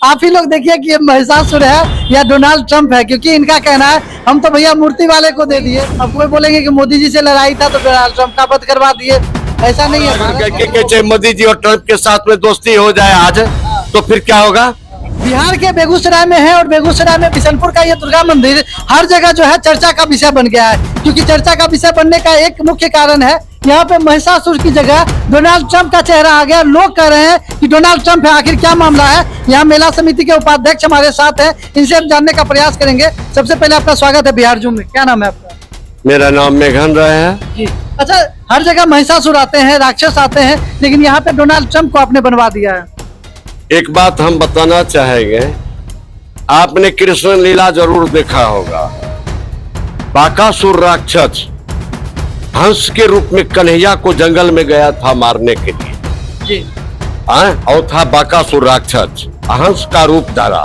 आप ही लोग देखिए कि ये महिषासुर है या डोनाल्ड ट्रंप है, क्योंकि इनका कहना है हम तो भैया मूर्ति वाले को दे दिए। अब कोई बोलेंगे कि मोदी जी से लड़ाई था तो डोनाल्ड ट्रंप का वध करवा दिए, ऐसा नहीं है। मोदी जी और ट्रंप के साथ में दोस्ती हो जाए आज तो फिर क्या होगा। बिहार के बेगूसराय में है और बेगूसराय में बिशनपुर का ये दुर्गा मंदिर हर जगह जो है चर्चा का विषय बन गया है, क्योंकि चर्चा का विषय बनने का एक मुख्य कारण है यहाँ पे महिषासुर की जगह डोनाल्ड ट्रंप का चेहरा आ गया। लोग कह रहे हैं कि डोनाल्ड ट्रंप है, आखिर क्या मामला है। यहाँ मेला समिति के उपाध्यक्ष हमारे साथ हैं, इनसे हम जानने का प्रयास करेंगे। सबसे पहले आपका स्वागत है बिहार जूम में। क्या नाम है आपका? मेरा नाम मेघन राय है जी। अच्छा, हर जगह महिषासुर आते हैं, राक्षस आते हैं, लेकिन यहाँ पे डोनाल्ड ट्रंप को आपने बनवा दिया है। एक बात हम बताना चाहेंगे, आपने कृष्ण लीला जरूर देखा होगा। बाकासुर राक्षस हंस के रूप में कन्हैया को जंगल में गया था मारने के लिए जी। और था बाकासुर राक्षस, हंस का रूप धारा।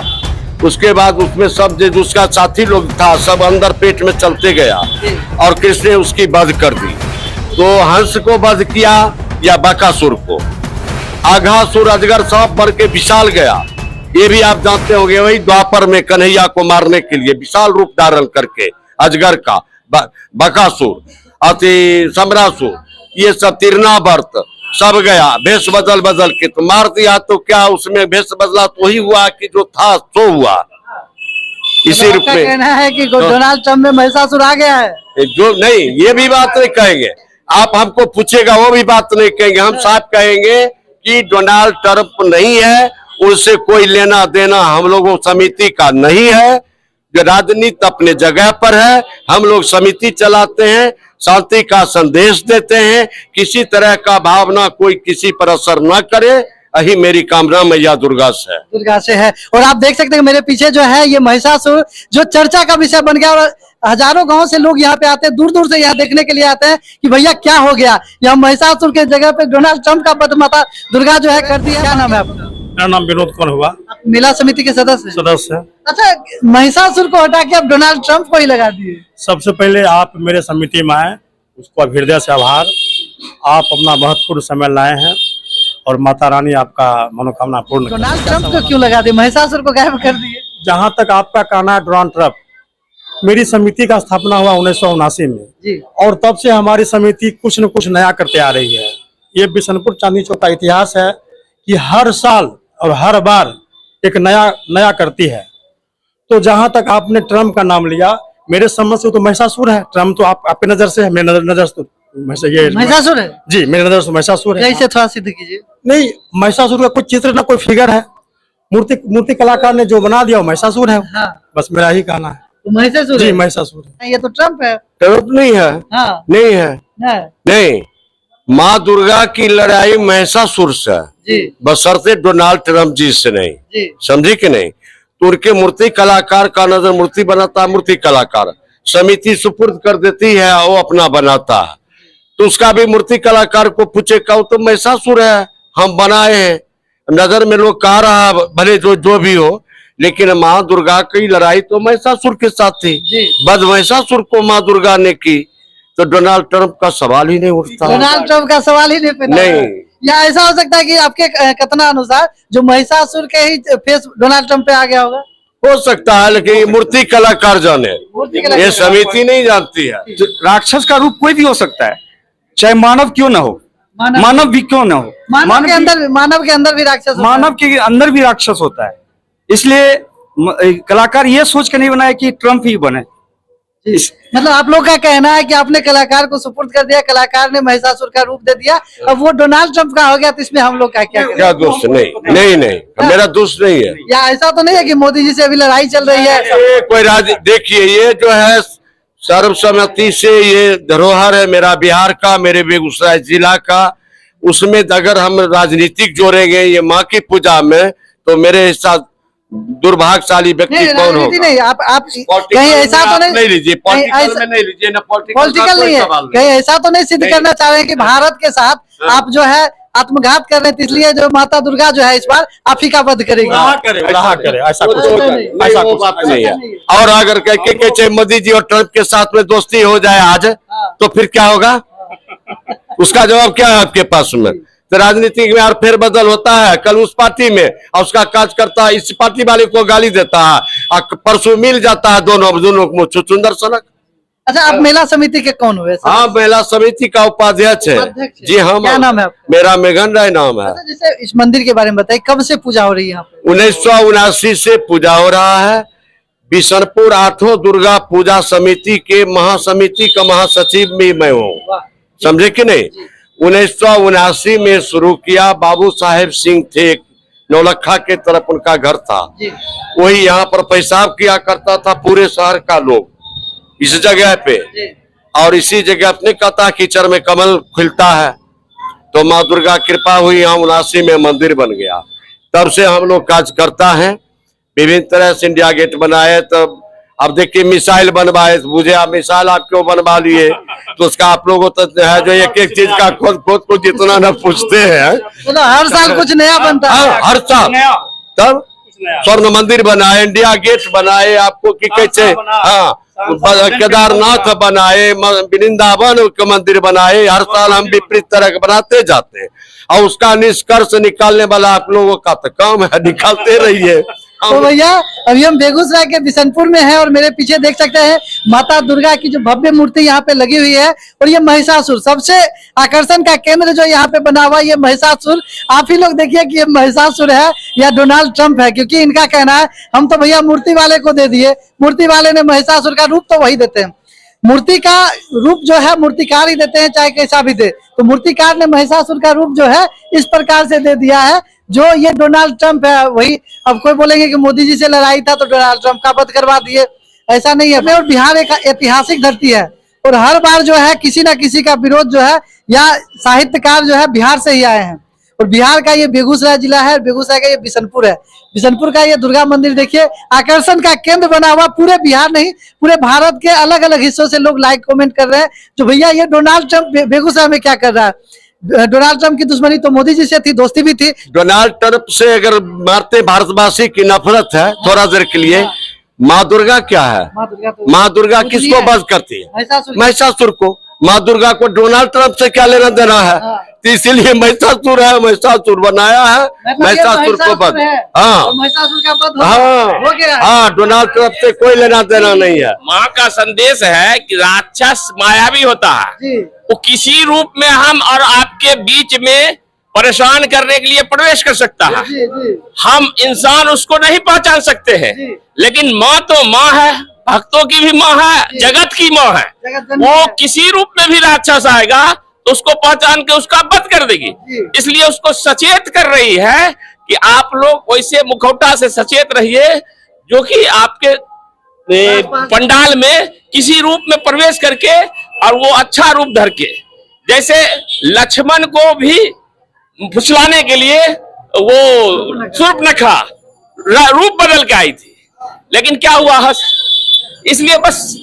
उसके बाद उसमें सब जो उसका साथी लोग था सब अंदर पेट में चलते गया और कृष्ण ने उसकी वध कर दी। तो हंस को वध किया या बाकासुर को, आघासुर अजगर सब बढ़ के विशाल गया। ये भी आप जानते होंगे, वही द्वापर में कन्हैया को मारने के लिए विशाल रूप धारण करके अजगर का बकासुर, अति सम्रासुर, ये सब तिरनावर्त सब गया भेष बदल बदल के तो मार दिया। तो क्या उसमें भेष बदला तो ही हुआ कि जो था सो हुआ। इसी रूप में कहना है कि डोनाल्ड ट्रंप में महिषासुर आ गया है। जो नहीं, ये भी बात नहीं कहेंगे। आप हमको पूछेगा वो भी बात नहीं कहेंगे। हम साफ कहेंगे कि डोनाल्ड ट्रंप नहीं है, उनसे कोई लेना देना हम लोगों समिति का नहीं है। जो राजनीति अपने जगह पर है, हम लोग समिति चलाते हैं, शांति का संदेश देते हैं, किसी तरह का भावना कोई किसी पर असर न करे, यही मेरी कामना मैया दुर्गा से है। और आप देख सकते हैं मेरे पीछे जो है ये महिषासुर जो चर्चा का विषय बन गया और हजारों गांव से लोग यहाँ पे आते हैं, दूर दूर से यहाँ देखने के लिए आते हैं कि भैया क्या हो गया। यहाँ महिषासुर के जगह पे डोनाल्ड ट्रंप का वध माता दुर्गा जो है कर दिया। क्या नाम है आपका? मेरा नाम विनोद कौन हुआ, मेला समिति के सदस्य। अच्छा, महिषासुर को हटा के अब डोनाल्ड ट्रंप को ही लगा दिए। सबसे पहले आप मेरे समिति में आए, उसको हृदय से आभार। आप अपना महत्वपूर्ण समय लाए हैं और माता रानी आपका मनोकामना पूर्ण। डोनाल्ड ट्रंप को क्यों लगा दिए, महिषासुर को गायब कर दिए? जहां तक आपका कहना है, डोनाल्ड ट्रंप, मेरी समिति का स्थापना हुआ 1979 में जी। और तब से हमारी समिति कुछ न कुछ नया करते आ रही है। ये बिशनपुर चांदनी चौक का इतिहास है कि हर साल और हर बार एक नया करती है। तो जहां तक आपने ट्रंप का नाम लिया, मेरे समझ से तो महिषासुर है। ट्रंप तो आपकी नजर से है, मेरी नजर से महिषासुर है जी, मेरी नजर से महिषासुर है। इसे थोड़ा सिद्ध कीजिए। नहीं, महिषासुर का कोई चित्र ना कोई फिगर है, मूर्ति कलाकार ने जो बना दिया वो महिषासुर है। हाँ। बस मेरा ही कहना है। तो महिषासुर जी, है। महिषासुर है। ये तो ट्रंप है। ट्रंप नहीं है। हाँ। नहीं है। नहीं, माँ दुर्गा की लड़ाई महिषासुर से जी, बशर्ते डोनाल्ड ट्रंप जी से नहीं जी। समझी कि नहीं। तो उनके मूर्ति कलाकार का नजर मूर्ति बनाता, मूर्ति कलाकार समिति सुपुर्द कर देती है, वो अपना बनाता है। तो उसका भी मूर्ति कलाकार को पूछे का तो महिषासुर है, हम बनाए हैं। नजर में लोग कह रहा भले जो भी हो, लेकिन माँ दुर्गा की लड़ाई तो महिषासुर के साथ थी। बद महिषासुर को माँ दुर्गा ने की, तो डोनाल्ड ट्रंप का सवाल ही नहीं उठता। डोनाल्ड ट्रंप का सवाल ही नहीं। या ऐसा हो सकता है कि आपके कथना अनुसार जो महिषासुर के ही फेस डोनाल्ड ट्रंप पे आ गया होगा? हो सकता है, लेकिन ये मूर्ति कलाकार जाने, ये समिति नहीं जानती है। राक्षस का रूप कोई भी हो सकता है, चाहे मानव क्यों ना हो, मानव भी क्यों ना हो। मानव के अंदर भी राक्षस, मानव के अंदर भी राक्षस होता है। इसलिए कलाकार ये सोच कर नहीं बनाया कि ट्रंप ही बने। मतलब आप लोग का कहना है कि आपने कलाकार को सुपुर्द कर दिया, कलाकार ने महिषासुर का रूप दे दिया, अब वो डोनाल्ड ट्रंप का हो गया, तो इसमें हम लोग का क्या दोस्त? नहीं, मेरा दोस्त नहीं है। या ऐसा तो नहीं है कि मोदी जी से अभी लड़ाई चल रही है? कोई देखिए, ये जो है सर्वसम्मति से ये धरोहर है मेरा बिहार का, मेरे बेगूसराय जिला का। उसमें अगर हम राजनीतिक जोड़ेंगे ये माँ की पूजा में, तो मेरे हिसाब दुर्भाग्यशाली व्यक्ति कौन होगा? नहीं, आप कहीं ऐसा तो नहीं लीजिए, पॉलिटिकल में नहीं लीजिए ना, पॉलिटिकल नहीं है। कहीं ऐसा तो नहीं सिद्ध करना चाह रहे हैं कि भारत के साथ आप जो है आत्मघात कर रहे हैं, इसलिए जो माता दुर्गा जो है इस बार आप ही का वध करेगी। ऐसा बात नहीं है। और अगर कहे मोदी जी और ट्रंप के साथ में दोस्ती हो जाए आज तो फिर क्या होगा? उसका जवाब क्या है आपके पास में? तो राजनीति में और फेरबदल होता है, कल उस पार्टी में और उसका कार्यकर्ता इस पार्टी वाले को गाली देता है और परसों मिल जाता है दोनों को सुंदर सड़क। अच्छा, आप मेला समिति के कौन हुए सर? हाँ, महिला समिति का उपाध्यक्ष है। जी हाँ। क्या नाम है आपका? मेरा मेघन राय नाम है। अच्छा, जैसे इस मंदिर के बारे में बताइए, कब से पूजा हो रही है यहाँ पे? 1979 से पूजा हो रहा है। बिशनपुर 8 दुर्गा पूजा समिति के महासमिति का महासचिव भी मैं हूँ, समझे कि नहीं। 1979 में शुरू किया। बाबू साहेब सिंह थे, नौलखा के तरफ उनका घर था, वही यहाँ पर पेशाब किया करता था पूरे शहर का लोग इस जगह पे। और इसी जगह अपने कहता कीचड़ में कमल खिलता है, तो माँ दुर्गा कृपा हुई, यहाँ 79 में मंदिर बन गया। तब से हम लोग काज करता है, विभिन्न तरह से इंडिया गेट बनाए। तब अब देखिए मिसाइल बनवाए, बुझे आप मिसाइल आप क्यों बनवा लिए, तो उसका आप लोगों तो है जो एक चीज का खुद को जितना न पूछते हैं। तो हर साल कुछ नया बनता है। हर साल। तब स्वर्ण मंदिर बनाए, इंडिया गेट बनाए, आपको कि कैसे, हाँ, केदारनाथ बनाए, वृंदावन के मंदिर बनाए। हर साल हम विपरीत तरह के बनाते जाते हैं और उसका निष्कर्ष निकालने वाला आप लोगों का तो काम है, निकालते रहिए। तो भैया अभी हम बेगूसराय के बिशनपुर में हैं और मेरे पीछे देख सकते हैं माता दुर्गा की जो भव्य मूर्ति यहाँ पे लगी हुई है। और ये महिषासुर सबसे आकर्षण का केंद्र जो यहाँ पे बना हुआ है, ये महिषासुर। आप ही लोग देखिए कि ये महिषासुर है या डोनाल्ड ट्रंप है, क्योंकि इनका कहना है हम तो भैया मूर्ति वाले को दे दिए, मूर्ति वाले ने महिषासुर का रूप तो वही देते हैं। मूर्ति का रूप जो है मूर्तिकार ही देते हैं, चाहे कैसा भी दे। तो मूर्तिकार ने महिषासुर का रूप जो है इस प्रकार से दे दिया है, जो ये डोनाल्ड ट्रंप है वही। अब कोई बोलेंगे कि मोदी जी से लड़ाई था तो डोनाल्ड ट्रंप का वध करवा दिए, ऐसा नहीं है। और बिहार एक ऐतिहासिक धरती है और हर बार जो है किसी ना किसी का विरोध जो है या साहित्यकार जो है बिहार से ही आए हैं। और बिहार का ये बेगूसराय जिला है, बेगूसराय का ये बिशनपुर है। बिशनपुर का ये दुर्गा मंदिर देखिए आकर्षण का केंद्र बना हुआ, पूरे बिहार नहीं पूरे भारत के अलग अलग हिस्सों से लोग लाइक कमेंट कर रहे हैं जो भैया ये डोनाल्ड ट्रंप बेगूसराय में क्या कर रहा है। डोनाल्ड ट्रंप की दुश्मनी तो मोदी जी से थी, दोस्ती भी थी। डोनाल्ड ट्रंप से अगर मारते भारतवासी की नफरत है थोड़ा देर के लिए, माँ दुर्गा क्या है? माँ दुर्गा किसको वध करती है? महिषासुर को। माँ दुर्गा को डोनाल्ड ट्रंप से क्या लेना देना है? तो इसीलिए महिषासुर है, महिषासुर बनाया है, महिषासुर को वध। हाँ हाँ, डोनाल्ड ट्रंप से कोई लेना देना नहीं है। माँ का संदेश है कि राक्षस मायावी होता है, वो किसी रूप में हम और आपके बीच में परेशान करने के लिए प्रवेश कर सकता है। हम इंसान उसको नहीं पहचान सकते हैं, लेकिन माँ तो माँ है, भक्तों की भी माँ है, जगत की माँ है। वो किसी रूप में भी राक्षस आएगा तो उसको पहचान के उसका वध कर देगी। इसलिए उसको सचेत कर रही है कि आप लोग वैसे मुखौटा से सचेत रहिए जो कि आपके पंडाल में किसी रूप में प्रवेश करके और वो अच्छा रूप धर के, जैसे लक्ष्मण को भी फुसलाने के लिए वो शूर्पणखा रूप बदल के आई थी, लेकिन क्या हुआ हंस। इसलिए बस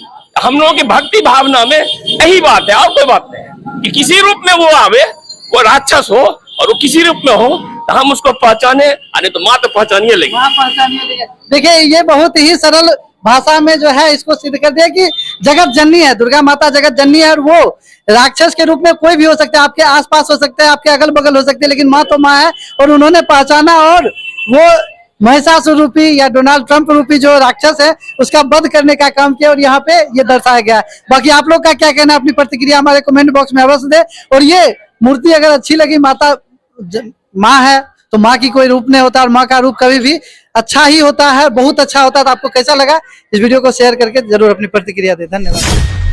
हम लोगों की भक्ति भावना में यही बात है और कोई बात नहीं है कि किसी रूप में वो आवे, वो राक्षस हो और वो किसी रूप में हो तो हम उसको पहचाने, अरे तो माँ तो पहचानिए लेंगे। देखिए ये बहुत ही सरल भाषा में जो है इसको सिद्ध कर दिया कि जगत जननी है, दुर्गा माता जगत जननी है। और वो राक्षस के रूप में कोई भी हो सकता है, आपके आसपास हो सकता है, आपके अगल बगल हो सकते हैं, लेकिन माँ तो माँ है। और उन्होंने पहचाना और वो महिषासुर रूपी या डोनाल्ड ट्रंप रूपी जो राक्षस है उसका वध करने का काम किया और यहाँ पे ये दर्शाया गया है। बाकी आप लोग का क्या कहना है, अपनी प्रतिक्रिया हमारे कमेंट बॉक्स में अवश्य दे। और ये मूर्ति अगर अच्छी लगी, माता माँ है तो माँ की कोई रूप नहीं होता और माँ का रूप कभी भी अच्छा ही होता है, बहुत अच्छा होता है। तो आपको कैसा लगा इस वीडियो को शेयर करके जरूर अपनी प्रतिक्रिया दे। धन्यवाद।